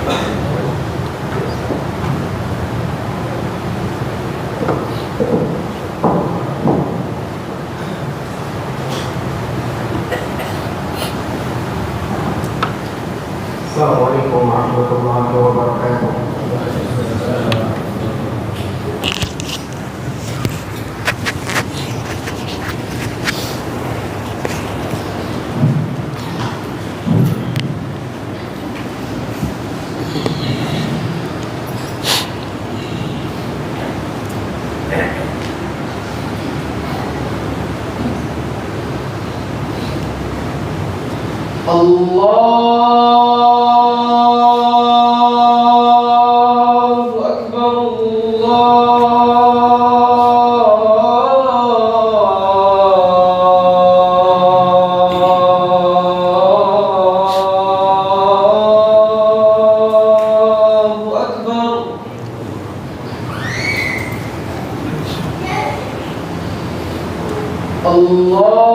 Assalamualaikum warahmatullahi wabarakatuh. Allahu Akbar, Allahu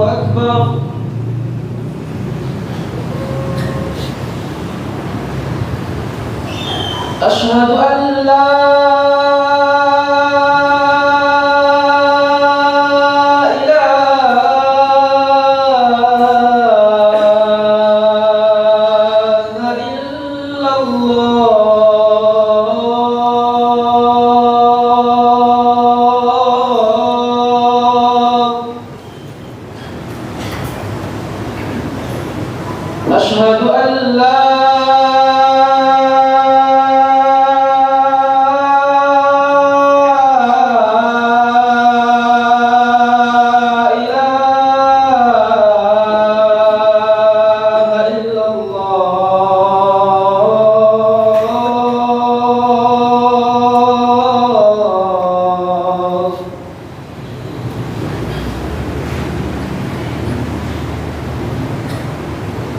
Akbar. أشهد أن لا إله إلا الله. أشهد أن لا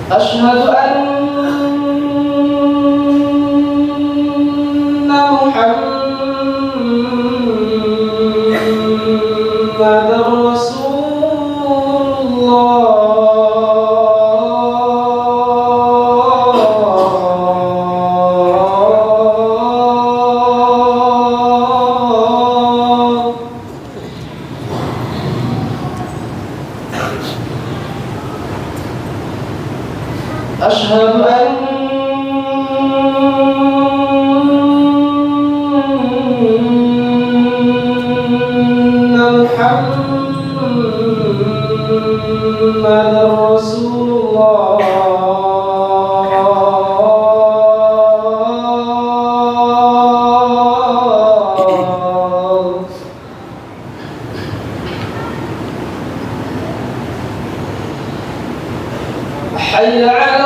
أشهد أن محمدًا رسول الله. أشهد أن محمدًا رسول الله. حي على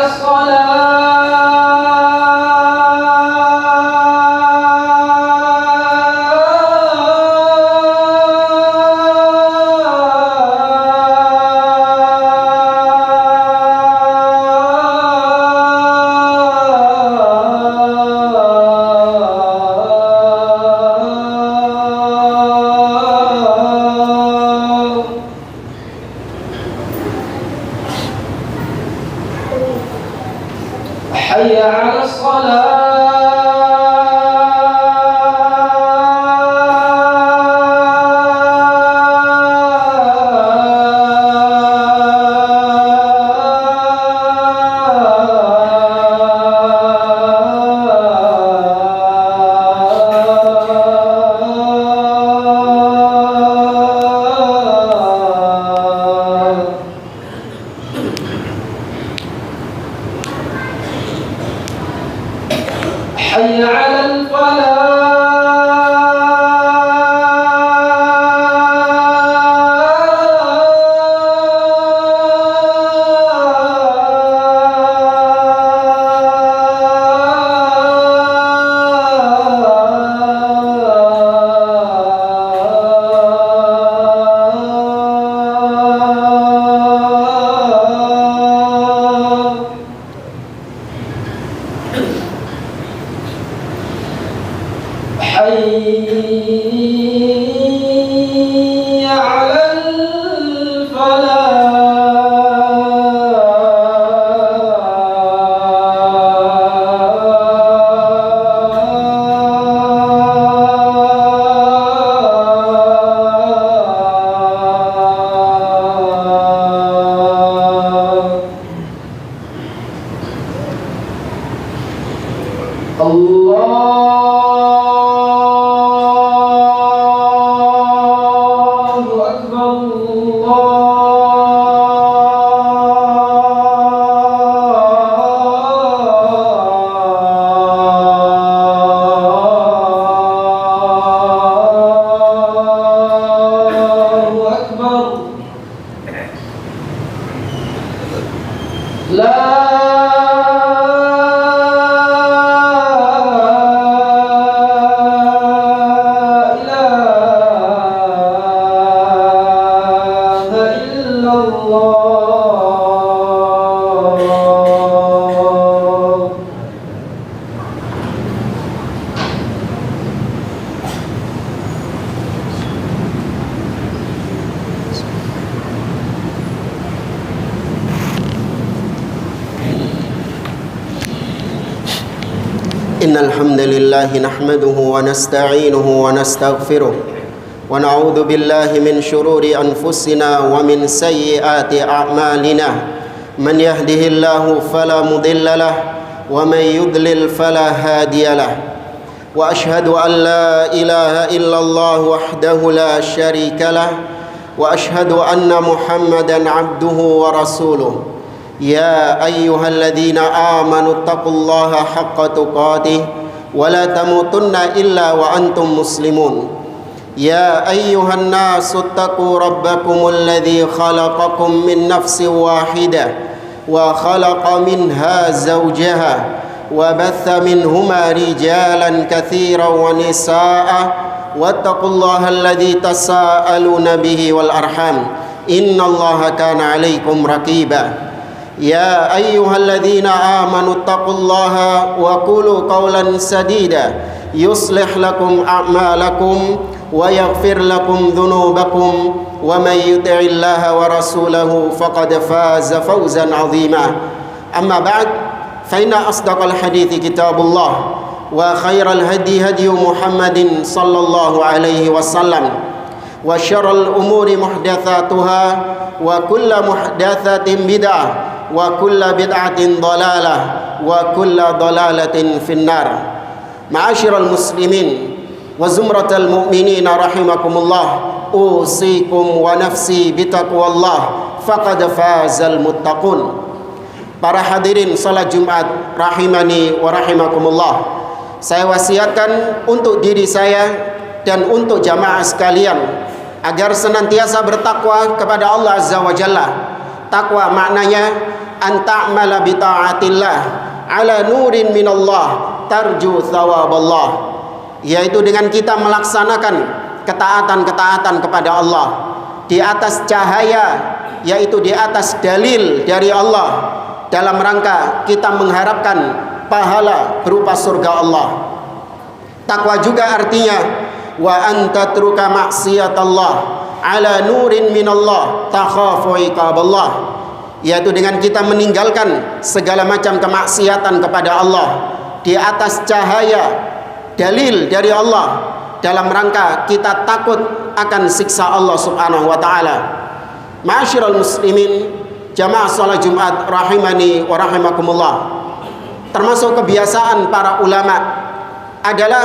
حي على حي على الفلاح. إن الحمد لله نحمده ونستعينه ونستغفره ونعوذ بالله من شرور أنفسنا ومن سيئات أعمالنا من يهده الله فلا مضل له ومن يضلل فلا هادي له وأشهد أن لا إله إلا الله وحده لا شريك له وأشهد أن محمدا عبده ورسوله يا أيها الذين آمنوا اتقوا الله حق تقاته ولا تموتن إلا وأنتم مسلمون يا أيها الناس اتقوا ربكم الذي خلقكم من نفس واحدة وخلق منها زوجها وبث منهما رجالا كثيرا ونساء واتقوا الله الذي تساءلون به والأرحام إن الله كان عليكم رقيبا يا أيها الذين آمنوا اتقوا الله وقولوا قولا سديدا يصلح لكم أعمالكم ويغفر لكم ذنوبكم ومن يطع الله ورسوله فقد فاز فوزا عظيما أما بعد فإن أصدق الحديث كتاب الله وخير الهدي هدي محمد صلى الله عليه وسلم وشر الأمور محدثاتها وكل محدثة بدعة وكل بدعة ضلالة وكل ضلالة في النار معاشر المسلمين وزمرة المؤمنين رحمكم الله أوصيكم ونفسي بتقوى الله فقد فاز المتقون. Para hadirin salat Jumat rahimani wa rahimakumullah, saya wasiatkan untuk diri saya dan untuk jamaah sekalian agar senantiasa bertakwa kepada Allah Azza wa Jalla. Takwa maknanya an ta'mala bi ta'atillah ala nurin minallah tarju thawaballah, yaitu dengan kita melaksanakan ketaatan-ketaatan kepada Allah di atas cahaya, yaitu di atas dalil dari Allah, dalam rangka kita mengharapkan pahala berupa surga Allah. Takwa juga artinya wa anta truka maksiatallah ala nurin minallah takhafu iqaballah, yaitu dengan kita meninggalkan segala macam kemaksiatan kepada Allah di atas cahaya dalil dari Allah, dalam rangka kita takut akan siksa Allah Subhanahu wa taala. Ma'asyiral muslimin, jamaah salat Jumat rahimani wa rahimakumullah, termasuk kebiasaan para ulama adalah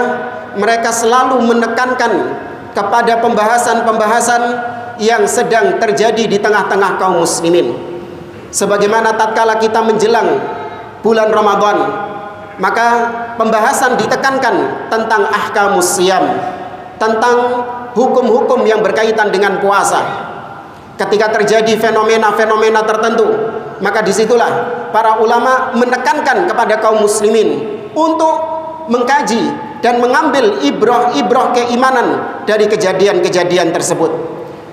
mereka selalu menekankan kepada pembahasan-pembahasan yang sedang terjadi di tengah-tengah kaum muslimin. Sebagaimana tatkala kita menjelang bulan Ramadan, maka pembahasan ditekankan tentang ahkamus siyam, tentang hukum-hukum yang berkaitan dengan puasa. Ketika terjadi fenomena-fenomena tertentu, maka disitulah para ulama menekankan kepada kaum muslimin untuk mengkaji dan mengambil ibrah-ibrah keimanan dari kejadian-kejadian tersebut.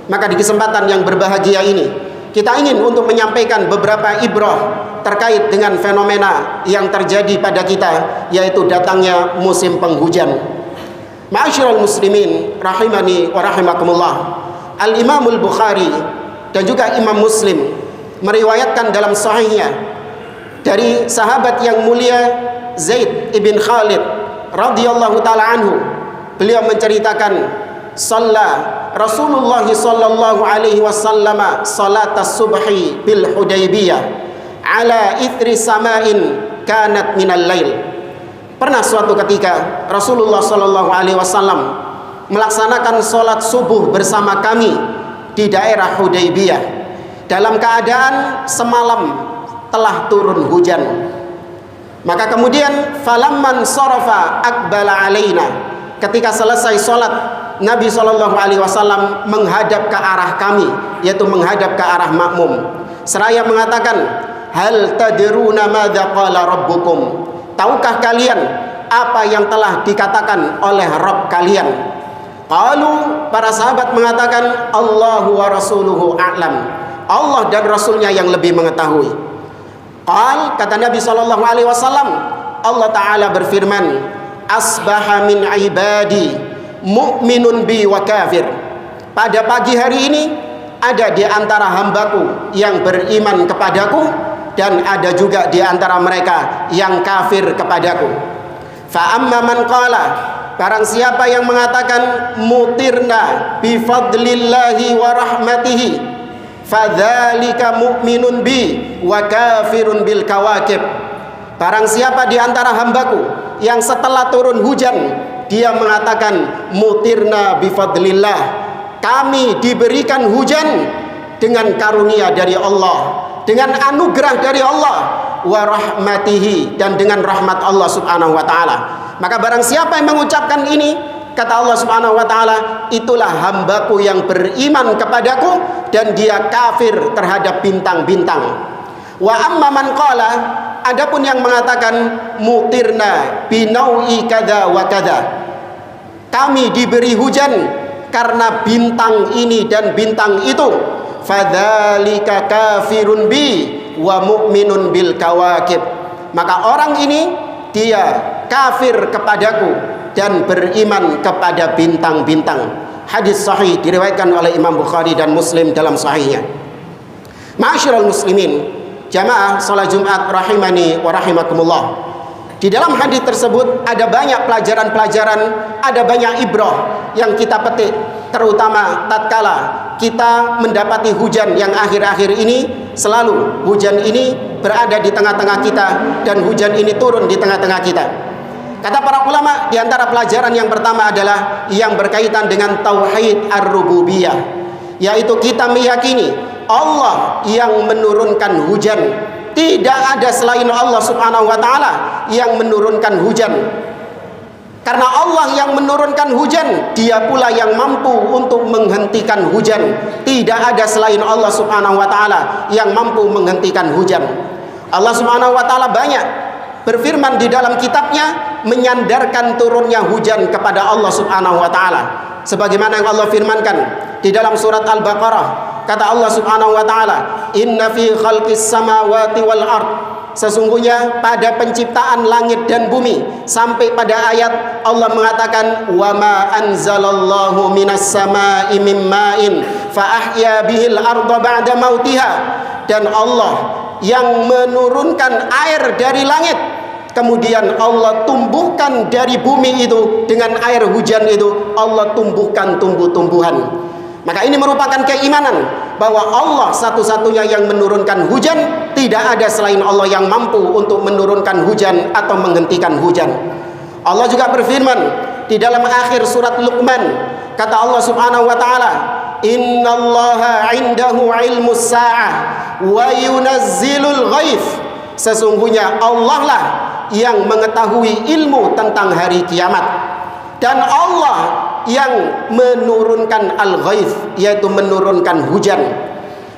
Maka di kesempatan yang berbahagia ini, kita ingin untuk menyampaikan beberapa ibrah terkait dengan fenomena yang terjadi pada kita, yaitu datangnya musim penghujan. Ma'asyiral muslimin rahimani wa rahimakumullah, Al-Imamul Bukhari dan juga Imam Muslim meriwayatkan dalam sahihnya dari sahabat yang mulia Zaid ibn Khalid radhiyallahu taala anhu. Beliau menceritakan, "Shalla Rasulullah sallallahu alaihi wasallam salat as-subhi bil Hudaybiyah ala ithri sama'in kanat minal lail." Pernah suatu ketika Rasulullah sallallahu alaihi wasallam melaksanakan salat subuh bersama kami di daerah Hudaybiyah dalam keadaan semalam telah turun hujan. Maka kemudian falamman sarafa aqbala alaina, ketika selesai salat Nabi SAW menghadap ke arah kami, yaitu menghadap ke arah makmum, seraya mengatakan, hal tadruna madza qala rabbukum, tahukah kalian apa yang telah dikatakan oleh Rabb kalian? Qalu, para sahabat mengatakan, Allahu wa rasuluhu a'lam, Allah dan Rasulnya yang lebih mengetahui. Qal, kata Nabi SAW, Allah Ta'ala berfirman, asbaha min ibadi mu'minun bi wa kafir, pada pagi hari ini ada di antara hambaku yang beriman kepadaku, dan ada juga di antara mereka yang kafir kepadaku. Fa amma man qala, barang siapa yang mengatakan mutirna bi fadlillahi wa rahmatihi, fadzalika mu'minun bi wa kafirun bil kawakib. Barang siapa di antara hambaku yang setelah turun hujan dia mengatakan mutirna bi fadlillah, kami diberikan hujan dengan karunia dari Allah, dengan anugerah dari Allah, wa rahmatihi, dan dengan rahmat Allah Subhanahu wa taala. Maka barang siapa yang mengucapkan ini, kata Allah Subhanahu wa taala, itulah hambaku yang beriman kepadaku dan dia kafir terhadap bintang-bintang. Wa amma man qala, adapun yang mengatakan mutirna binau'i kada wa kada, kami diberi hujan karena bintang ini dan bintang itu, fadzalika kafirun bi wa mu'minun bil kawakib, maka orang ini dia kafir kepadaku dan beriman kepada bintang-bintang. Hadis sahih diriwayatkan oleh Imam Bukhari dan Muslim dalam sahihnya. Ma'asyiral muslimin, jamaah salat Jumat rahimani wa rahimakumullah. Di dalam hadis tersebut ada banyak pelajaran-pelajaran, ada banyak ibrah yang kita petik, terutama tatkala kita mendapati hujan yang akhir-akhir ini. Selalu hujan ini berada di tengah-tengah kita dan hujan ini turun di tengah-tengah kita. Kata para ulama, di antara pelajaran yang pertama adalah yang berkaitan dengan tauhid ar-rububiyah, yaitu kita meyakini Allah yang menurunkan hujan. Tidak ada selain Allah Subhanahu wa taala yang menurunkan hujan. Karena Allah yang menurunkan hujan, dia pula yang mampu untuk menghentikan hujan. Tidak ada selain Allah Subhanahu wa taala yang mampu menghentikan hujan. Allah Subhanahu wa taala banyak berfirman di dalam kitabnya menyandarkan turunnya hujan kepada Allah Subhanahu wa taala. Sebagaimana yang Allah firmankan di dalam surat Al-Baqarah, kata Allah Subhanahu wa taala, inna fi khalqis samawati wal ard, sesungguhnya pada penciptaan langit dan bumi, sampai pada ayat Allah mengatakan wa ma anzalallahu minas samai mim ma'in fa ahya bihil arda ba'da mautiha, dan Allah yang menurunkan air dari langit, kemudian Allah tumbuhkan dari bumi itu dengan air hujan itu, Allah tumbuhkan tumbuh-tumbuhan. Maka ini merupakan keimanan bahwa Allah satu-satunya yang menurunkan hujan. Tidak ada selain Allah yang mampu untuk menurunkan hujan atau menghentikan hujan. Allah juga berfirman di dalam akhir surat Luqman, kata Allah Subhanahu wa taala, innallaha 'indahu 'ilmus sa'ah wa yunazzilul ghaith, sesungguhnya Allah lah yang mengetahui ilmu tentang hari kiamat, dan Allah yang menurunkan al-ghaith, yaitu menurunkan hujan.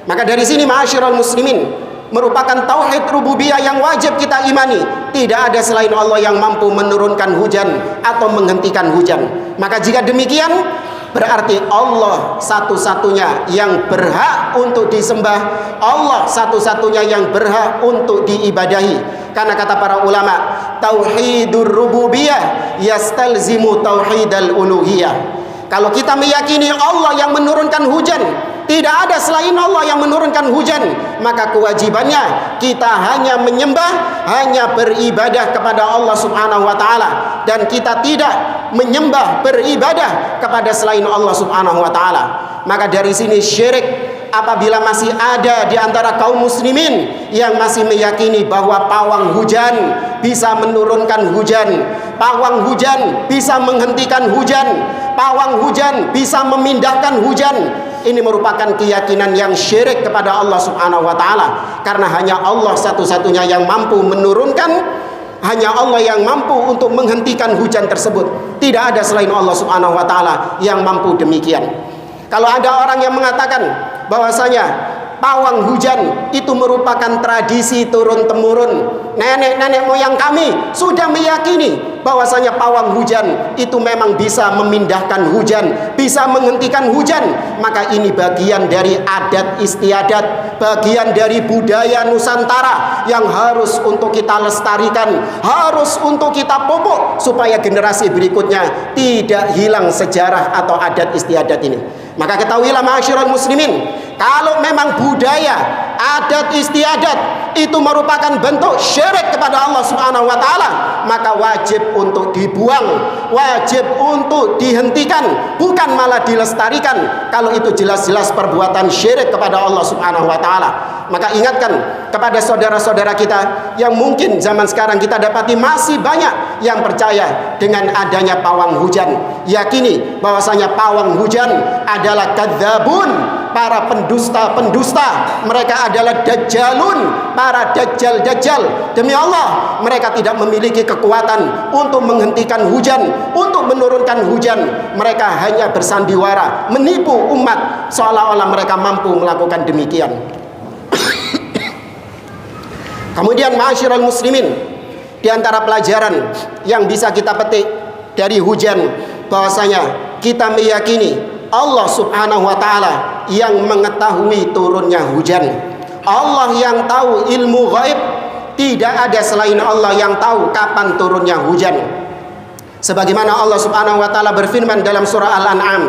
Maka dari sini ma'asyiral muslimin, merupakan tauhid rububiyah yang wajib kita imani. Tidak ada selain Allah yang mampu menurunkan hujan atau menghentikan hujan. Maka jika demikian, berarti Allah satu-satunya yang berhak untuk disembah, Allah satu-satunya yang berhak untuk diibadahi. Karena kata para ulama, tauhidur rububiyah yastalzimu tauhidal uluhiyah. Kalau kita meyakini Allah yang menurunkan hujan, tidak ada selain Allah yang menurunkan hujan, maka kewajibannya kita hanya menyembah, hanya beribadah kepada Allah Subhanahu wa taala, dan kita tidak menyembah, beribadah kepada selain Allah Subhanahu wa taala. Maka dari sini syirik apabila masih ada di antara kaum muslimin yang masih meyakini bahwa pawang hujan bisa menurunkan hujan, pawang hujan bisa menghentikan hujan, pawang hujan bisa memindahkan hujan. Ini merupakan keyakinan yang syirik kepada Allah Subhanahu wa taala, karena hanya Allah satu-satunya yang mampu menurunkan Hanya Allah yang mampu untuk menghentikan hujan tersebut. Tidak ada selain Allah Subhanahu wa taala yang mampu demikian. Kalau ada orang yang mengatakan bahwasanya pawang hujan itu merupakan tradisi turun-temurun, nenek-nenek moyang kami sudah meyakini bahwasanya pawang hujan itu memang bisa memindahkan hujan, bisa menghentikan hujan, maka ini bagian dari adat istiadat, bagian dari budaya Nusantara yang harus untuk kita lestarikan, harus untuk kita pupuk supaya generasi berikutnya tidak hilang sejarah atau adat istiadat ini. Maka ketahuilah ma'asyiral muslimin, kalau memang budaya, adat istiadat itu merupakan bentuk syirik kepada Allah Subhanahu wa taala, maka wajib untuk dibuang, wajib untuk dihentikan, bukan malah dilestarikan. Kalau itu jelas-jelas perbuatan syirik kepada Allah Subhanahu wa taala. Maka ingatkan kepada saudara-saudara kita yang mungkin zaman sekarang kita dapati masih banyak yang percaya dengan adanya pawang hujan. Yakini bahwasanya pawang hujan adalah kadzabun, para pendusta-pendusta. Mereka adalah dajjalun, para dajjal-dajjal. Demi Allah, mereka tidak memiliki kekuatan untuk menghentikan hujan, untuk menurunkan hujan. Mereka hanya bersandiwara, menipu umat seolah-olah mereka mampu melakukan demikian. Kemudian ma'asyiral muslimin, di antara pelajaran yang bisa kita petik dari hujan, bahwasanya kita meyakini Allah Subhanahu wa taala yang mengetahui turunnya hujan. Allah yang tahu ilmu gaib. Tidak ada selain Allah yang tahu kapan turunnya hujan. Sebagaimana Allah Subhanahu wa taala berfirman dalam surah Al-An'am,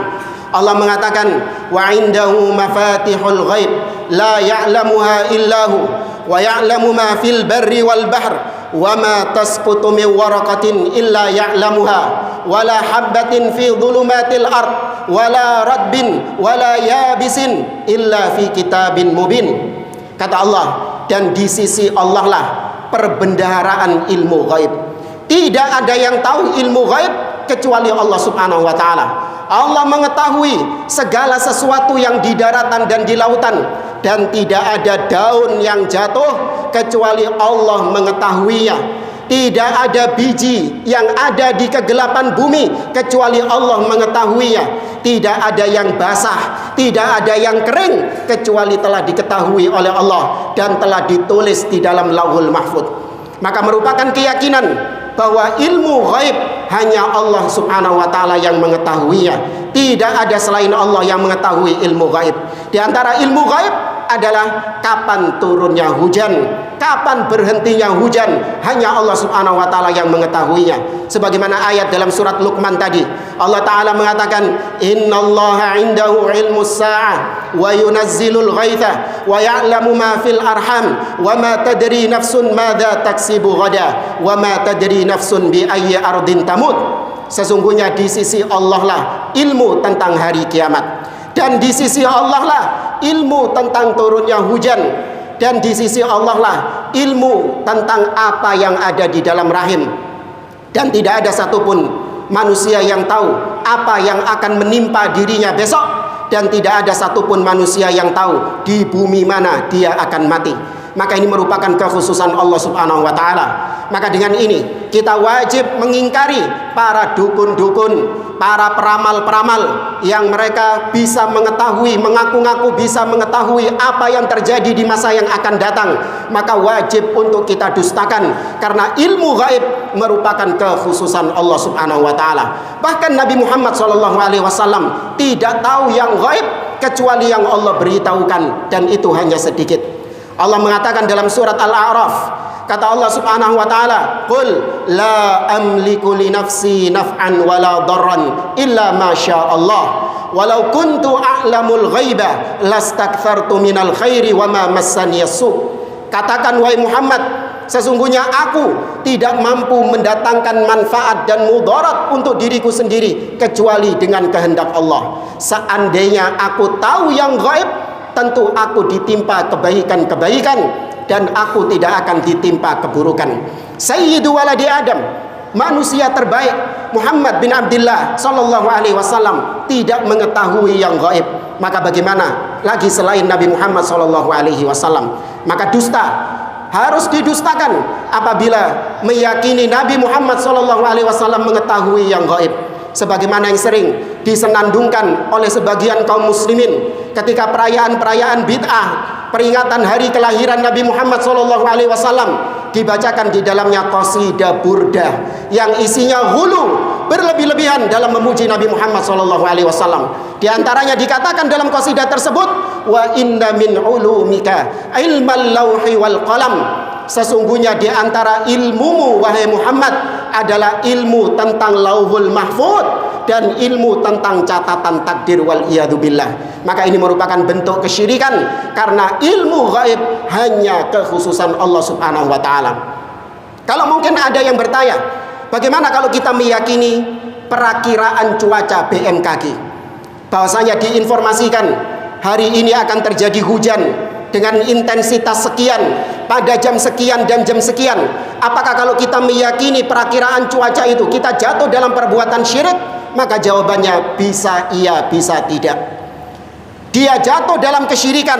Allah mengatakan, wa indahu mafatihul ghaib la ya'lamuha illahu wa ya'lamu ma fil barri wal bahr wa ma tasqutu min waraqatin illa ya'lamuha wa la habatin fi dhulumatil ard wa la radbin wa la yabisin illa fi kitabin mubin. Kata Allah, dan di sisi Allah lah perbendaharaan ilmu gaib. Tidak ada yang tahu ilmu gaib kecuali Allah Subhanahu wa taala. Allah mengetahui segala sesuatu yang di daratan dan di lautan, dan tidak ada daun yang jatuh kecuali Allah mengetahuinya. Tidak ada biji yang ada di kegelapan bumi kecuali Allah mengetahuinya. Tidak ada yang basah, tidak ada yang kering kecuali telah diketahui oleh Allah dan telah ditulis di dalam Lauhul Mahfuz. Maka merupakan keyakinan bahwa ilmu gaib hanya Allah Subhanahu wa taala yang mengetahuinya. Tidak ada selain Allah yang mengetahui ilmu gaib. Di antara ilmu gaib adalah kapan turunnya hujan, kapan berhentinya hujan, hanya Allah Subhanahu wa taala yang mengetahuinya. Sebagaimana ayat dalam surat Luqman tadi, Allah taala mengatakan, innallaha indahu ilmus saa'ah wa yunazzilul ghaitha wa ya'lamu ma fil arham wa ma tadri nafsun madza taksibu ghada wa ma tadri nafsun bi ayyi ardin tamut. Sesungguhnya di sisi Allah lah ilmu tentang hari kiamat, dan di sisi Allah lah ilmu tentang turunnya hujan, dan di sisi Allah lah ilmu tentang apa yang ada di dalam rahim. Dan tidak ada satupun manusia yang tahu apa yang akan menimpa dirinya besok, dan tidak ada satupun manusia yang tahu di bumi mana dia akan mati. Maka ini merupakan kekhususan Allah Subhanahu wa taala. Maka dengan ini kita wajib mengingkari para dukun-dukun, para peramal-peramal yang mereka bisa mengetahui, mengaku-ngaku bisa mengetahui apa yang terjadi di masa yang akan datang. Maka wajib untuk kita dustakan, karena ilmu gaib merupakan kekhususan Allah Subhanahu wa taala. Bahkan Nabi Muhammad SAW tidak tahu yang gaib kecuali yang Allah beritahukan, dan itu hanya sedikit. Allah mengatakan dalam surat Al-A'raf, kata Allah Subhanahu wa taala, qul la amliku li nafsi naf'an wala darran illa ma syaa Allah walau kuntu a'lamul ghaiba lastakthartu minal khairi wa ma massani yasu. Katakan wahai Muhammad, sesungguhnya aku tidak mampu mendatangkan manfaat dan mudarat untuk diriku sendiri kecuali dengan kehendak Allah. Seandainya aku tahu yang gaib, tentu aku ditimpa kebaikan-kebaikan dan aku tidak akan ditimpa keburukan. Sayyidu waladi Adam, manusia terbaik Muhammad bin Abdullah sallallahu alaihi wasallam tidak mengetahui yang gaib. Maka bagaimana lagi selain Nabi Muhammad sallallahu alaihi wasallam? Maka dusta harus didustakan apabila meyakini Nabi Muhammad SAW mengetahui yang gaib, sebagaimana yang sering disenandungkan oleh sebagian kaum muslimin ketika perayaan-perayaan bid'ah, peringatan hari kelahiran Nabi Muhammad SAW, dibacakan di dalamnya qasidah burdah yang isinya hulu, berlebih-lebihan dalam memuji Nabi Muhammad SAW. Di antaranya dikatakan dalam qasidah tersebut, wa inna min ulumika ilmal lauhi wal qalam, sesungguhnya di antara ilmumu wahai Muhammad adalah ilmu tentang lauhul mahfud dan ilmu tentang catatan takdir wal iyadzubillah. Maka ini merupakan bentuk kesyirikan karena ilmu gaib hanya kekhususan Allah Subhanahu wa taala. Kalau mungkin ada yang bertanya, bagaimana kalau kita meyakini perakiraan cuaca BMKG, bahwasanya diinformasikan hari ini akan terjadi hujan dengan intensitas sekian pada jam sekian dan jam sekian. Apakah kalau kita meyakini perakiraan cuaca itu kita jatuh dalam perbuatan syirik? Maka jawabannya bisa iya, bisa tidak. Dia jatuh dalam kesyirikan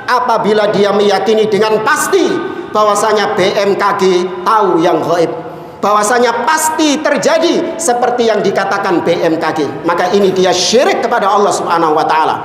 apabila dia meyakini dengan pasti bahwasanya BMKG tahu yang gaib, bahwasanya pasti terjadi seperti yang dikatakan BMKG. Maka ini dia syirik kepada Allah Subhanahu wa taala.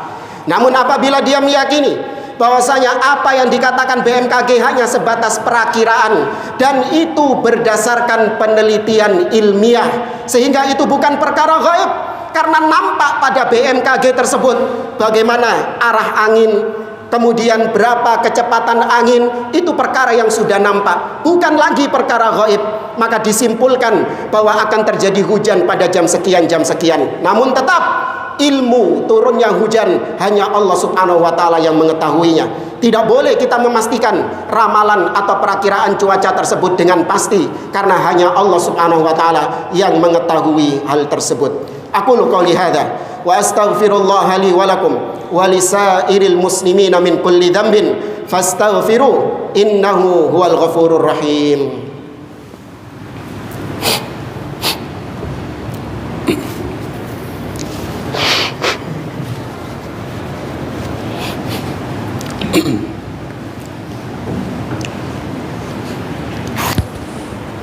Namun apabila dia meyakini bahwasanya apa yang dikatakan BMKG hanya sebatas perakiraan dan itu berdasarkan penelitian ilmiah, sehingga itu bukan perkara gaib, karena nampak pada BMKG tersebut bagaimana arah angin, kemudian berapa kecepatan angin, itu perkara yang sudah nampak, bukan lagi perkara gaib. Maka disimpulkan bahwa akan terjadi hujan pada jam sekian, jam sekian. Namun tetap ilmu turunnya hujan hanya Allah Subhanahu wa taala yang mengetahuinya. Tidak boleh kita memastikan ramalan atau perakiraan cuaca tersebut dengan pasti, karena hanya Allah Subhanahu wa taala yang mengetahui hal tersebut. Aqulu qouli hadza wa astaghfirullah li wa lakum wa lisairil muslimina min kulli dhanbin fastaghfiru innahu huwal ghafurur rahim.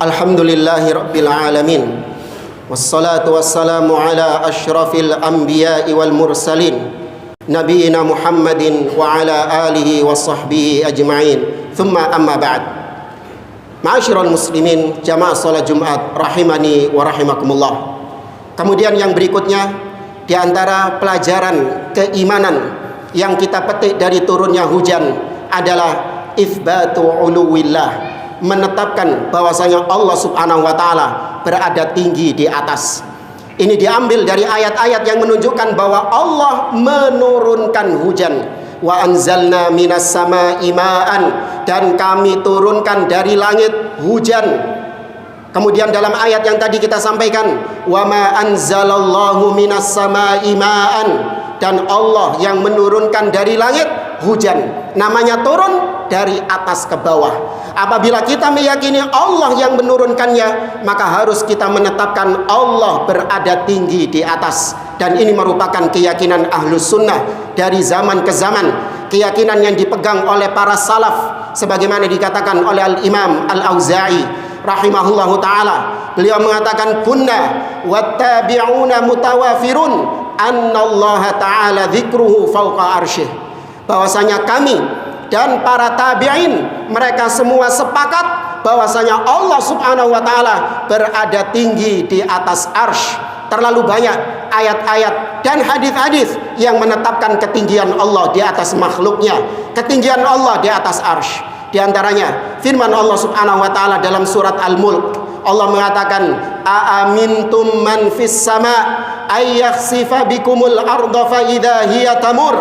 Alhamdulillahi rabbil alamin, wassalatu wassalamu ala ashrafil anbiya'i wal mursalin, nabiyina Muhammadin wa ala alihi wa sahbihi ajma'in. Thumma amma ba'd. Ma'asyiral muslimin, jamaah salat Jumat rahimani wa rahimakumullah. Kemudian yang berikutnya, di antara pelajaran keimanan yang kita petik dari turunnya hujan adalah itsbatu uluwillah, menetapkan bahwasanya Allah Subhanahu wa taala berada tinggi di atas. Ini diambil dari ayat-ayat yang menunjukkan bahwa Allah menurunkan hujan. Wa anzalna minas samaa'i ma'an, dan kami turunkan dari langit hujan. Kemudian dalam ayat yang tadi kita sampaikan, wa ma anzalallahu minas samaa'i ma'an, dan Allah yang menurunkan dari langit hujan. Namanya turun dari atas ke bawah. Apabila kita meyakini Allah yang menurunkannya, maka harus kita menetapkan Allah berada tinggi di atas. Dan ini merupakan keyakinan ahlus sunnah dari zaman ke zaman, keyakinan yang dipegang oleh para salaf, sebagaimana dikatakan oleh Al-Imam Al-Auza'i rahimahullahu ta'ala. Beliau mengatakan, kunna wattabi'una mutawafirun annallaha ta'ala dzikruhu fawqa arsyih, bahwasanya kami dan para tabi'in, mereka semua sepakat bahwasanya Allah Subhanahu wa taala berada tinggi di atas arsy. Terlalu banyak ayat-ayat dan hadis-hadis yang menetapkan ketinggian Allah di atas makhluknya, ketinggian Allah di atas arsy. Di antaranya firman Allah Subhanahu wa taala dalam surat Al-Mulk. Allah mengatakan, aamintum man fis sama ayyakhsifa bikumul arda fa idza hiya tamur.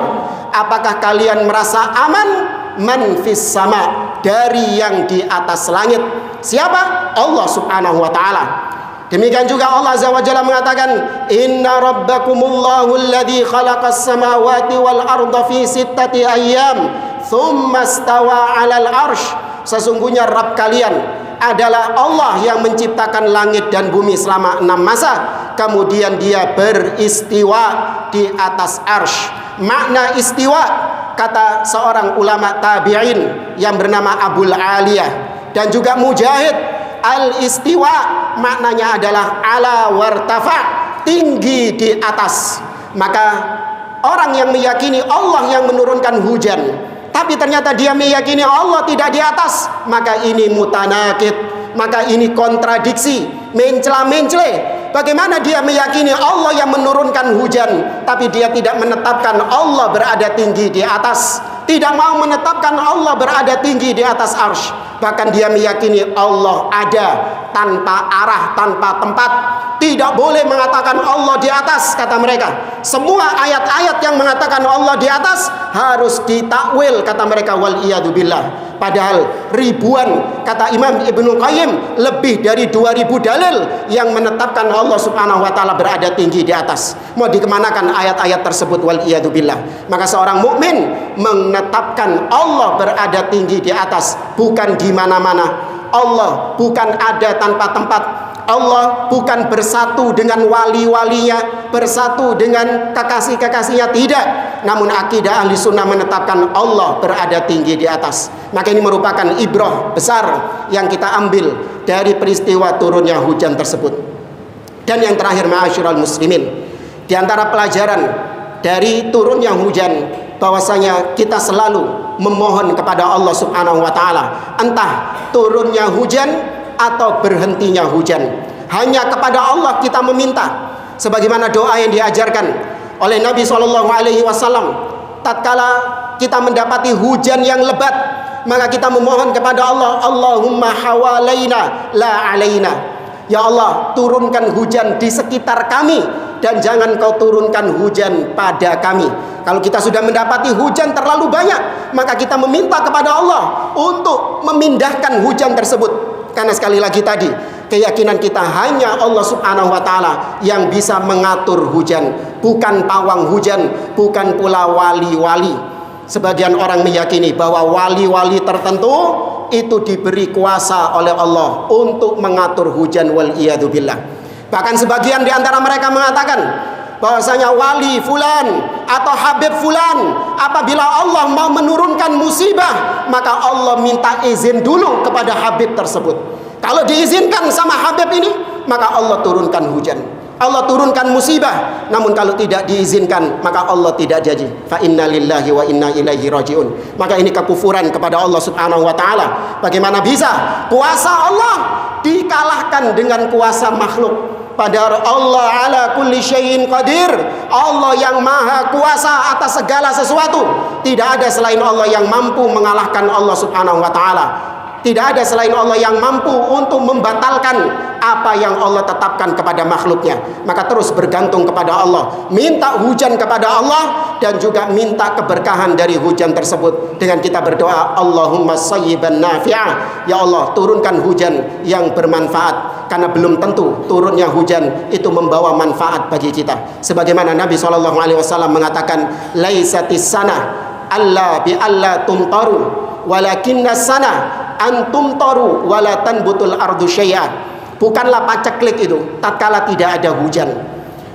Apakah kalian merasa aman man fis sama, dari yang di atas langit? Siapa? Allah Subhanahu wa taala. Demikian juga Allah Azza wa Jalla mengatakan, inna rabbakumullahu alladzi khalaqas samawati wal arda fi sittati ayyam tsumma stawa 'alal arsy. Sesungguhnya Rabb kalian adalah Allah yang menciptakan langit dan bumi selama 6 masa, kemudian dia beristiwa di atas arsy. Makna istiwa, kata seorang ulama tabi'in yang bernama Abul Aliyah dan juga Mujahid, al-istiwa maknanya adalah ala wartafa, tinggi di atas. Maka orang yang meyakini Allah yang menurunkan hujan, tapi ternyata dia meyakini Allah tidak di atas, maka ini mutanakid, maka ini kontradiksi, mencela-mencela. Bagaimana dia meyakini Allah yang menurunkan hujan, tapi dia tidak menetapkan Allah berada tinggi di atas, tidak mau menetapkan Allah berada tinggi di atas arsy. Bahkan dia meyakini Allah ada tanpa arah, tanpa tempat. Tidak boleh mengatakan Allah di atas, kata mereka. Semua ayat-ayat yang mengatakan Allah di atas harus ditakwil, kata mereka, wal iyadu billah. Padahal ribuan, kata Imam Ibnu Qayyim, lebih dari 2000 dalil yang menetapkan Allah Subhanahu wa taala berada tinggi di atas. Mau dikemanakan ayat-ayat tersebut, wal iyadu billah. Maka seorang mukmin menetapkan Allah berada tinggi di atas, bukan di mana-mana. Allah bukan ada tanpa tempat. Allah bukan bersatu dengan wali-walinya, bersatu dengan kekasih-kekasihnya, tidak. Namun akidah ahli sunnah menetapkan Allah berada tinggi di atas. Maka ini merupakan ibrah besar yang kita ambil dari peristiwa turunnya hujan tersebut. Dan yang terakhir, ma'asyiral muslimin, di antara pelajaran dari turunnya hujan, bahwasanya kita selalu memohon kepada Allah Subhanahu wa taala, entah turunnya hujan atau berhentinya hujan. Hanya kepada Allah kita meminta, sebagaimana doa yang diajarkan oleh Nabi SAW. Tatkala kita mendapati hujan yang lebat, maka kita memohon kepada Allah, Allahumma hawalaina la alaina. Ya Allah, turunkan hujan di sekitar kami dan jangan kau turunkan hujan pada kami. Kalau kita sudah mendapati hujan terlalu banyak, maka kita meminta kepada Allah untuk memindahkan hujan tersebut. Karena sekali lagi tadi, keyakinan kita hanya Allah Subhanahu wa taala yang bisa mengatur hujan, bukan pawang hujan, bukan pula wali-wali. Sebagian orang meyakini bahwa wali-wali tertentu itu diberi kuasa oleh Allah untuk mengatur hujan, wal iyadu billah. Bahkan sebagian di antara mereka mengatakan bahwasanya wali fulan atau habib fulan, apabila Allah mau menurunkan musibah, maka Allah minta izin dulu kepada habib tersebut. Kalau diizinkan sama habib ini, maka Allah turunkan hujan, Allah turunkan musibah. Namun kalau tidak diizinkan, maka Allah tidak janji. Fa inna lillahi wa inna ilaihi rajiun. Maka ini kekufuran kepada Allah Subhanahu wa taala. Bagaimana bisa kuasa Allah dikalahkan dengan kuasa makhluk? Padahal Allah ala kulli syai'in qadir. Allah yang maha kuasa atas segala sesuatu. Tidak ada selain Allah yang mampu mengalahkan Allah Subhanahu wa taala. Tidak ada selain Allah yang mampu untuk membatalkan apa yang Allah tetapkan kepada makhluknya. Maka terus bergantung kepada Allah, minta hujan kepada Allah, dan juga minta keberkahan dari hujan tersebut dengan kita berdoa, Allahumma sayyiban nafi'ah. Ya Allah, turunkan hujan yang bermanfaat, karena belum tentu turunnya hujan itu membawa manfaat bagi kita. Sebagaimana Nabi SAW mengatakan, laisatis sana alla bi alla tumtaru walakinna sana antum taru wala tanbutul ardu syai'a. Bukanlah paceklik itu tatkala tidak ada hujan.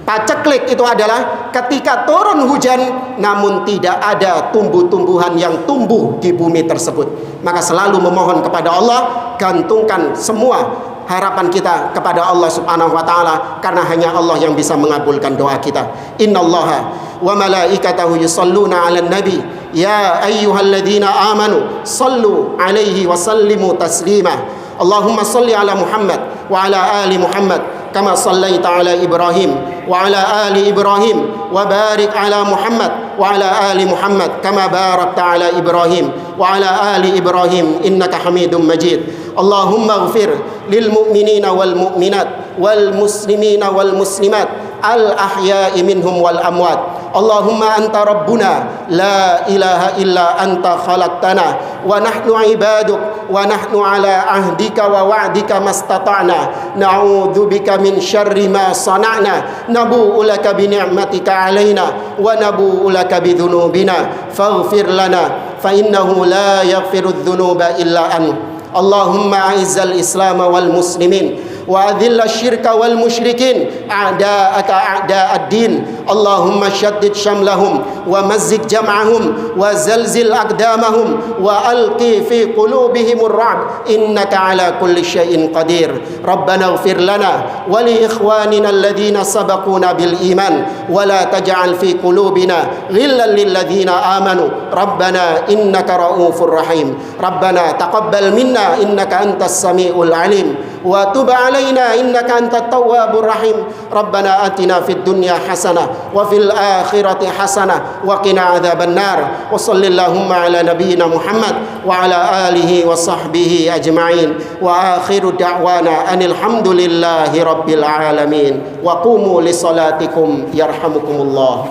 Paceklik itu adalah ketika turun hujan namun tidak ada tumbuh-tumbuhan yang tumbuh di bumi tersebut. Maka selalu memohon kepada Allah, gantungkan semua harapan kita kepada Allah Subhanahu wa taala, karena hanya Allah yang bisa mengabulkan doa kita. Innallaha wa malaikatahu yusholluna 'alan nabi ya ayyuhalladzina amanu sallu 'alaihi wa sallimu taslima. Allahumma salli 'ala Muhammad wa 'ala ali Muhammad kama sallaita 'ala Ibrahim wa 'ala ali Ibrahim wa barik 'ala Muhammad wa 'ala ali Muhammad kama barakta 'ala Ibrahim wa 'ala ali Ibrahim innaka Hamidum Majid. Allahumma ighfir lil mu'minina wal mu'minat wal muslimina wal muslimat al ahya'i minhum wal amwat. Allahumma anta rabbuna la ilaha illa anta khalaqtana wa nahnu ibaduk wa nahnu ala ahdika wa wa'dika mastata'na na'udzubika min syarri ma sana'na nabu'u laka bi ni'matika alaina wa nabu'u laka bi dhunubina faghfir lana fa innahu la yaghfiru dhunuba illa anta. Allahumma a'izzal islam wal muslimin وأذل الشرك والمشركين أعداءك أعداء الدين اللهم شدد شملهم ومزق جمعهم وزلزل أقدامهم وألقي في قلوبهم الرعب إنك على كل شيء قدير ربنا اغفر لنا ولإخواننا الذين سبقونا بالإيمان ولا تجعل في قلوبنا غلا للذين آمنوا ربنا إنك رؤوف رحيم ربنا تقبل منا إنك أنت السميع العليم وتب علينا إنك أنت التواب الرحيم ربنا آتنا في الدنيا حسنة وفي الآخرة حسنة وقنا عذاب النار وصل اللهم على نبينا محمد وعلى آله وصحبه أجمعين وآخر دعوانا أن الحمد لله رب العالمين وقوموا لصلاتكم يرحمكم الله